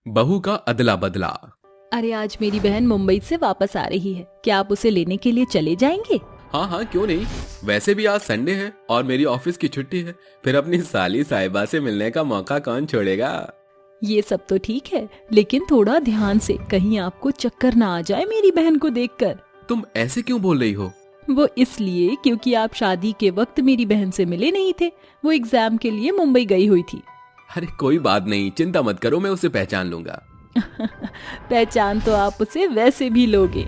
बहू का अदला बदला। अरे आज मेरी बहन मुंबई से वापस आ रही है, क्या आप उसे लेने के लिए चले जाएंगे? हाँ हाँ, क्यों नहीं। वैसे भी आज संडे है और मेरी ऑफिस की छुट्टी है, फिर अपनी साली साहिबा से मिलने का मौका कौन छोड़ेगा। ये सब तो ठीक है, लेकिन थोड़ा ध्यान से, कहीं आपको चक्कर ना आ जाए मेरी बहन को देखकर। तुम ऐसे क्यों बोल रही हो? वो इसलिए क्योंकि आप शादी के वक्त मेरी बहन से मिले नहीं थे। वो एग्जाम के लिए मुंबई गई हुई थी। अरे कोई बात नहीं, चिंता मत करो, मैं उसे पहचान लूंगा। पहचान तो आप उसे वैसे भी लोगे।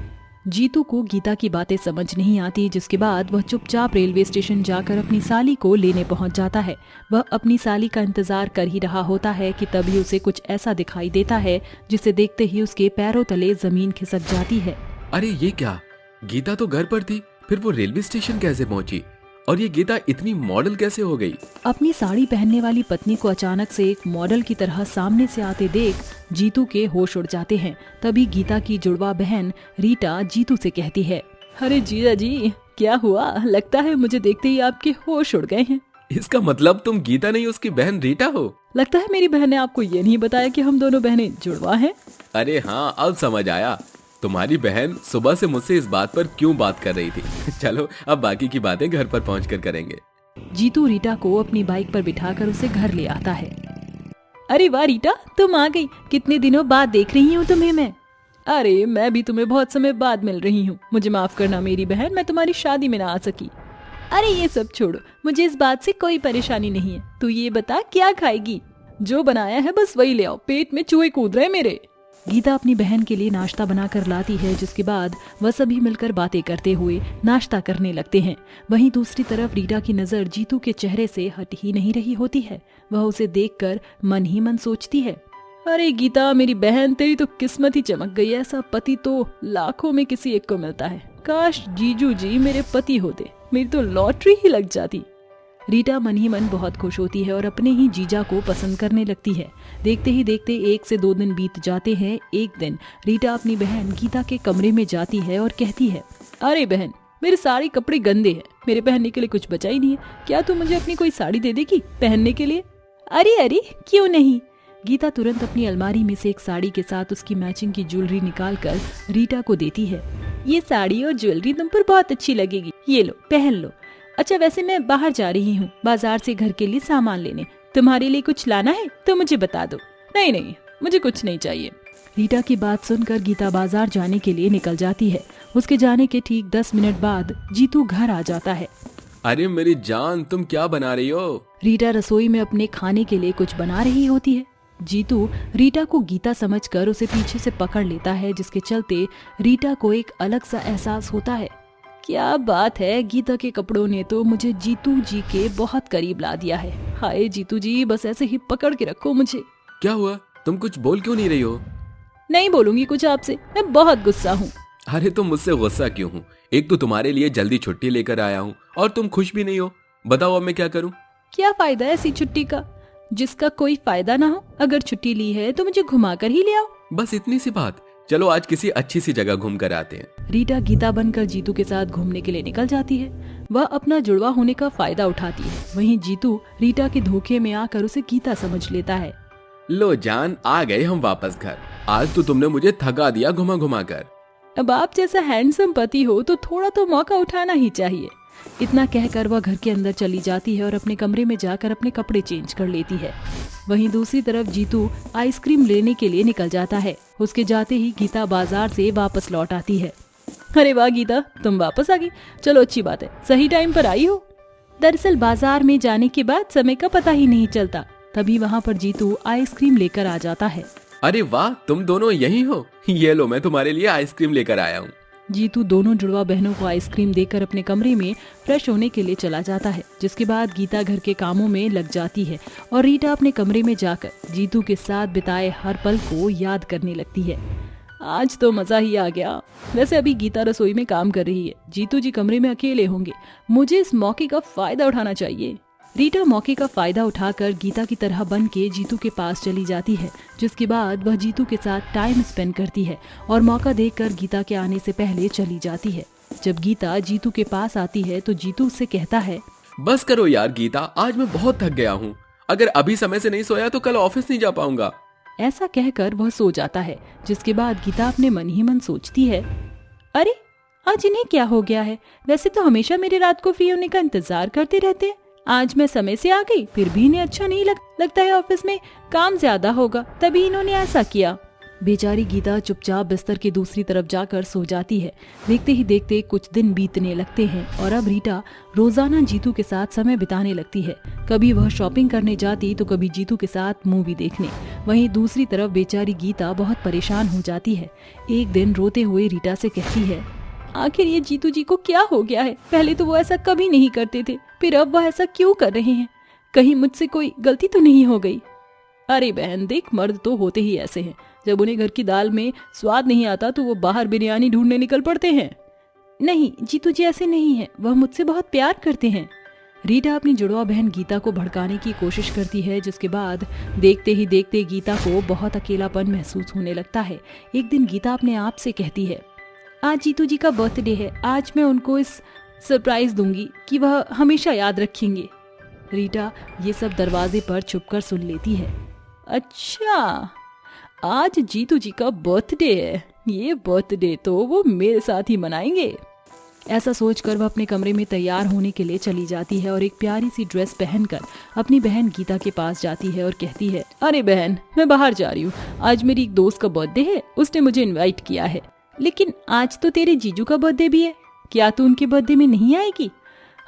जीतू को गीता की बातें समझ नहीं आती, जिसके बाद वह चुपचाप रेलवे स्टेशन जाकर अपनी साली को लेने पहुंच जाता है। वह अपनी साली का इंतजार कर ही रहा होता है कि तभी उसे कुछ ऐसा दिखाई देता है जिसे देखते ही उसके पैरों तले जमीन खिसक जाती है। अरे ये क्या, गीता तो घर पर थी, फिर वो रेलवे स्टेशन कैसे पहुंची? और ये गीता इतनी मॉडल कैसे हो गई? अपनी साड़ी पहनने वाली पत्नी को अचानक से एक मॉडल की तरह सामने से आते देख जीतू के होश उड़ जाते हैं। तभी गीता की जुड़वा बहन रीटा जीतू से कहती है, अरे जीजा जी, क्या हुआ? लगता है मुझे देखते ही आपके होश उड़ गए हैं। इसका मतलब तुम गीता नहीं, उसकी बहन रीटा हो? लगता है मेरी बहन ने आपको ये नहीं बताया कि हम दोनों बहनें जुड़वा हैं। अरे हाँ, अब समझ आया। तुम्हारी बहन सुबह से मुझसे इस बात पर क्यों बात कर रही थी। चलो अब बाकी की बातें घर पर पहुंचकर करेंगे। जीतू रीटा को अपनी बाइक पर बिठाकर उसे घर ले आता है। अरे वाह रीटा, तुम आ गई, कितने दिनों बाद देख रही हूँ तुम्हें मैं। अरे मैं भी तुम्हें बहुत समय बाद मिल रही हूँ, मुझे माफ करना मेरी बहन, मैं तुम्हारी शादी में ना आ सकी। अरे ये सब छोड़ो, मुझे इस बात से कोई परेशानी नहीं है। तू ये बता क्या खाएगी? जो बनाया है बस वही ले आओ, पेट में चूहे कूद रहे मेरे। गीता अपनी बहन के लिए नाश्ता बनाकर लाती है, जिसके बाद वह सभी मिलकर बातें करते हुए नाश्ता करने लगते हैं। वहीं दूसरी तरफ रीटा की नजर जीतू के चेहरे से हट ही नहीं रही होती है। वह उसे देखकर मन ही मन सोचती है, अरे गीता मेरी बहन, तेरी तो किस्मत ही चमक गई। ऐसा पति तो लाखों में किसी एक को मिलता है। काश जीजू जी मेरे पति होते, मेरी तो लॉटरी ही लग जाती। रीटा मन ही मन बहुत खुश होती है और अपने ही जीजा को पसंद करने लगती है। देखते ही देखते 1 से 2 दिन बीत जाते हैं। एक दिन रीटा अपनी बहन गीता के कमरे में जाती है और कहती है, अरे बहन, मेरे सारे कपड़े गंदे हैं, मेरे पहनने के लिए कुछ बचा ही नहीं है, क्या तू मुझे अपनी कोई साड़ी दे देगी पहनने के लिए? अरे अरे क्यों नहीं। गीता तुरंत अपनी अलमारी में से एक साड़ी के साथ उसकी मैचिंग की ज्वेलरी निकाल कर रीटा को देती है। ये साड़ी और ज्वेलरी तुम पर बहुत अच्छी लगेगी, ये लो पहन लो। अच्छा वैसे मैं बाहर जा रही हूँ बाजार से घर के लिए सामान लेने, तुम्हारे लिए कुछ लाना है तो मुझे बता दो। नहीं नहीं, मुझे कुछ नहीं चाहिए। रीटा की बात सुनकर गीता बाजार जाने के लिए निकल जाती है। उसके जाने के ठीक 10 मिनट बाद जीतू घर आ जाता है। अरे मेरी जान, तुम क्या बना रही हो? रीटा रसोई में अपने खाने के लिए कुछ बना रही होती है। जीतू रीटा को गीता समझकर उसे पीछे से पकड़ लेता है, जिसके चलते रीटा को एक अलग सा एहसास होता है। क्या बात है, गीता के कपड़ों ने तो मुझे जीतू जी के बहुत करीब ला दिया है। हाय जीतू जी, बस ऐसे ही पकड़ के रखो मुझे। क्या हुआ, तुम कुछ बोल क्यों नहीं रही हो? नहीं बोलूंगी कुछ आपसे, मैं बहुत गुस्सा हूँ। अरे तुम मुझसे गुस्सा क्यों हूँ? एक तो तुम्हारे लिए जल्दी छुट्टी लेकर आया हूँ और तुम खुश भी नहीं हो। बताओ अब मैं क्या करूँ? क्या फायदा है ऐसी छुट्टी का जिसका कोई फायदा ना हो? अगर छुट्टी ली है तो मुझे घुमा कर ही ले आओ। बस इतनी सी बात। चलो आज किसी अच्छी सी जगह घूम कर आते हैं। रीटा गीता बनकर जीतू के साथ घूमने के लिए निकल जाती है। वह अपना जुड़वा होने का फायदा उठाती है। वहीं जीतू रीटा के धोखे में आकर उसे गीता समझ लेता है। लो जान, आ गए हम वापस घर। आज तो तुमने मुझे थका दिया घुमा घुमा कर। अब आप जैसा हैंडसम पति हो तो थोड़ा तो मौका उठाना ही चाहिए। इतना कहकर वह घर के अंदर चली जाती है और अपने कमरे में जाकर अपने कपड़े चेंज कर लेती है। वहीं दूसरी तरफ जीतू आइसक्रीम लेने के लिए निकल जाता है। उसके जाते ही गीता बाजार से वापस लौट आती है। अरे वाह गीता, तुम वापस आ गई, चलो अच्छी बात है, सही टाइम पर आई हो। दरअसल बाजार में जाने के बाद समय का पता ही नहीं चलता। तभी वहाँ पर जीतू आइसक्रीम लेकर आ जाता है। अरे वाह, तुम दोनों यही हो? ये लो, मैं तुम्हारे लिए आइसक्रीम लेकर आया हूँ। जीतू दोनों जुड़वा बहनों को आइसक्रीम देकर अपने कमरे में फ्रेश होने के लिए चला जाता है। जिसके बाद गीता घर के कामों में लग जाती है और रीटा अपने कमरे में जाकर जीतू के साथ बिताए हर पल को याद करने लगती है। आज तो मजा ही आ गया। वैसे अभी गीता रसोई में काम कर रही है, जीतू जी कमरे में अकेले होंगे। मुझे इस मौके का फायदा उठाना चाहिए। रीटा मौके का फायदा उठाकर गीता की तरह बन के जीतू के पास चली जाती है। जिसके बाद वह जीतू के साथ टाइम स्पेंड करती है और मौका देखकर गीता के आने से पहले चली जाती है। जब गीता जीतू के पास आती है तो जीतू उससे कहता है, बस करो यार गीता, आज मैं बहुत थक गया हूँ। अगर अभी समय से नहीं सोया तो कल ऑफिस नहीं जा पाऊंगा। ऐसा कहकर वह सो जाता है, जिसके बाद गीता अपने मन ही मन सोचती है, अरे आज इन्हें क्या हो गया है? वैसे तो हमेशा मेरी रात को फ्री होने का इंतजार करते रहते हैं। आज मैं समय से आ गई, फिर भी इन्हें अच्छा नहीं लगता है ऑफिस में काम ज्यादा होगा, तभी इन्होंने ऐसा किया। बेचारी गीता चुपचाप बिस्तर की दूसरी तरफ जाकर सो जाती है। देखते ही देखते कुछ दिन बीतने लगते हैं और अब रीटा रोजाना जीतू के साथ समय बिताने लगती है। कभी वह शॉपिंग करने जाती तो कभी जीतू के साथ मूवी देखने। वहीं दूसरी तरफ बेचारी गीता बहुत परेशान हो जाती है। एक दिन रोते हुए रीटा से कहती है, आखिर ये जीतू जी को क्या हो गया है? पहले तो वो ऐसा कभी नहीं करते थे, फिर अब वह ऐसा क्यों कर रहे हैं? कहीं मुझसे कोई गलती तो नहीं हो गई? अरे बहन देख, मर्द तो होते ही ऐसे हैं, जब उन्हें घर की दाल में स्वाद नहीं आता तो वो बाहर बिरयानी ढूंढने निकल पड़ते हैं। नहीं, जीतू जी ऐसे नहीं है, वह मुझसे बहुत प्यार करते हैं। रीटा अपनी जुड़वा बहन गीता को भड़काने की कोशिश करती है, जिसके बाद देखते ही देखते गीता को बहुत अकेलापन महसूस होने लगता है। एक दिन गीता अपने आप से कहती है, आज जीतू जी का बर्थडे है, आज मैं उनको इस सरप्राइज दूंगी कि वह हमेशा याद रखेंगे। रीटा ये सब दरवाजे पर छुपकर सुन लेती है। अच्छा, आज जीतू जी का बर्थडे है, ये बर्थडे तो वो मेरे साथ ही मनाएंगे। ऐसा सोचकर वह अपने कमरे में तैयार होने के लिए चली जाती है और एक प्यारी सी ड्रेस पहनकर अपनी बहन गीता के पास जाती है और कहती है, अरे बहन मैं बाहर जा रही हूँ, आज मेरी एक दोस्त का बर्थडे है, उसने मुझे इनवाइट किया है। लेकिन आज तो तेरे जीजू का बर्थडे भी है, क्या तू उनके बर्थडे में नहीं आएगी?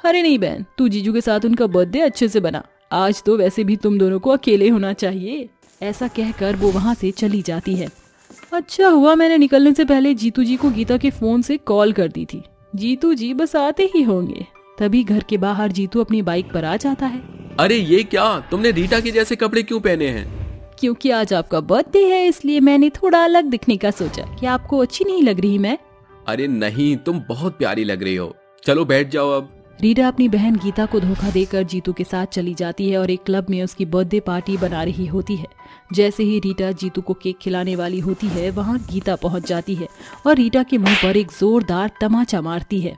अरे नहीं बहन, तू जीजू के साथ उनका बर्थडे अच्छे से बना, आज तो वैसे भी तुम दोनों को अकेले होना चाहिए। ऐसा कहकर वो वहाँ से चली जाती है। अच्छा हुआ मैंने निकलने से पहले जीतू जी को गीता के फोन से कॉल कर दी थी, जीतू जी बस आते ही होंगे। तभी घर के बाहर जीतू अपनी बाइक पर आ जाता है। अरे ये क्या, तुमने रीटा के जैसे कपड़े क्यों पहने हैं? क्योंकि आज आपका बर्थडे है, इसलिए मैंने थोड़ा अलग दिखने का सोचा। क्या आपको अच्छी नहीं लग रही मैं? अरे नहीं, तुम बहुत प्यारी लग रही हो, चलो बैठ जाओ अब। रीटा अपनी बहन गीता को धोखा देकर जीतू के साथ चली जाती है और एक क्लब में उसकी बर्थडे पार्टी बना रही होती है। जैसे ही रीटा जीतू को केक खिलाने वाली होती है, वहाँ गीता पहुँच जाती है और रीटा के मुंह पर एक जोरदार तमाचा मारती है।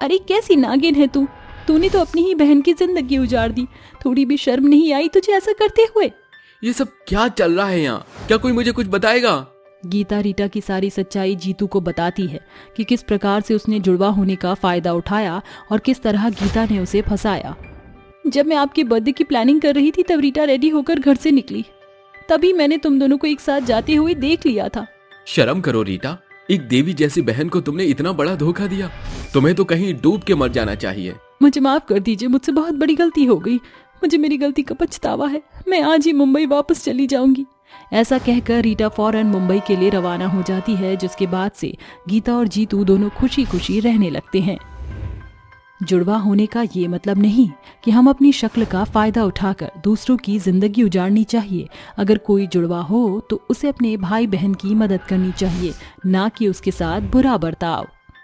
अरे कैसी नागिन है तू, तूने तो अपनी ही बहन की जिंदगी उजाड़ दी, थोड़ी भी शर्म नहीं आई तुझे ऐसा करते हुए? ये सब क्या चल रहा है यहाँ? क्या कोई मुझे कुछ बताएगा? गीता रीटा की सारी सच्चाई जीतू को बताती है कि किस प्रकार से उसने जुड़वा होने का फायदा उठाया और किस तरह गीता ने उसे फंसाया। जब मैं आपके बर्थडे की प्लानिंग कर रही थी तब रीटा रेडी होकर घर से निकली, तभी मैंने तुम दोनों को एक साथ जाते हुए देख लिया था। शर्म करो रीटा, एक देवी जैसी बहन को तुमने इतना बड़ा धोखा दिया, तुम्हें तो कहीं डूब के मर जाना चाहिए। मुझे माफ कर दीजिए, मुझसे बहुत बड़ी गलती हो गई, मुझे मेरी गलती का पछतावा है, मैं आज ही मुंबई वापस चली जाऊंगी। ऐसा कहकर रीटा फौरन मुंबई के लिए रवाना हो जाती है, जिसके बाद से गीता और जीतू दोनों खुशी खुशी रहने लगते हैं। जुड़वा होने का ये मतलब नहीं कि हम अपनी शक्ल का फायदा उठाकर दूसरों की जिंदगी उजाड़नी चाहिए। अगर कोई जुड़वा हो तो उसे अपने भाई बहन की मदद करनी चाहिए, ना कि उसके साथ बुरा बर्ताव।